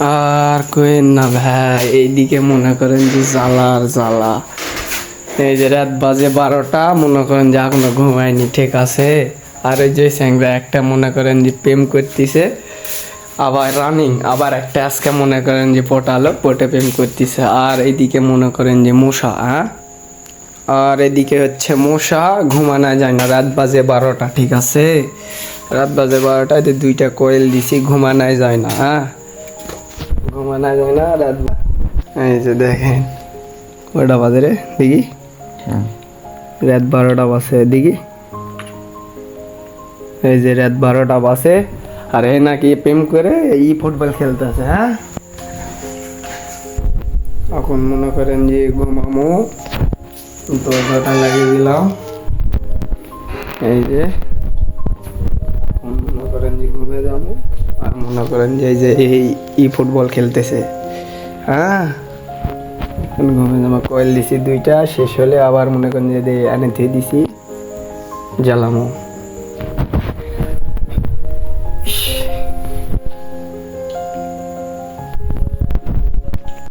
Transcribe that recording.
আর কইেন না ভাই, এইদিকে মনে করেন যে জ্বালা আর জ্বালা। এই যে রাত বাজে 12টা, মনে করেন যে এখনো ঘুমায়নি, ঠিক আছে। আর এই যে স্যাংরা একটা মনে করেন যে প্রেম করতেছে, আবার রানিং, আবার একটা আজকে মনে করেন যে পটে প্রেম করতেছে। আর এইদিকে মনে করেন যে মশা, হ্যাঁ, আর এদিকে হচ্ছে মশা, ঘুমানো যায় না। রাত বাজে 12টা, ঠিক আছে, রাত বাজে 12টায় 2টা কোয়েল দিছি, ঘুমানো যায় না, হ্যাঁ, ঘুমানো যায় না রাত। এই যে দেখেন কয়টা বাজে রে দেখি, রাত 12টা বাজে দেখি। এই যে রাত 12টা বাজে, আর এ নাকি প্রেম করে ফুটবল খেলতেছে, হ্যাঁ। এখন মনে করেন যে ঘুমামো, দরজাটা লাগিয়ে দিলাম। এই যে মনে করেন যে ঘুমে যাবো, আর মনে করেন যে এই যে এই ফুটবল খেলতেছে, হ্যাঁ। ঘুমে যাবো, কয়েল দিছি 2টা, শেষ হলে আবার মনে করেন যে এনে দিয়ে দিছি, জ্বালামো।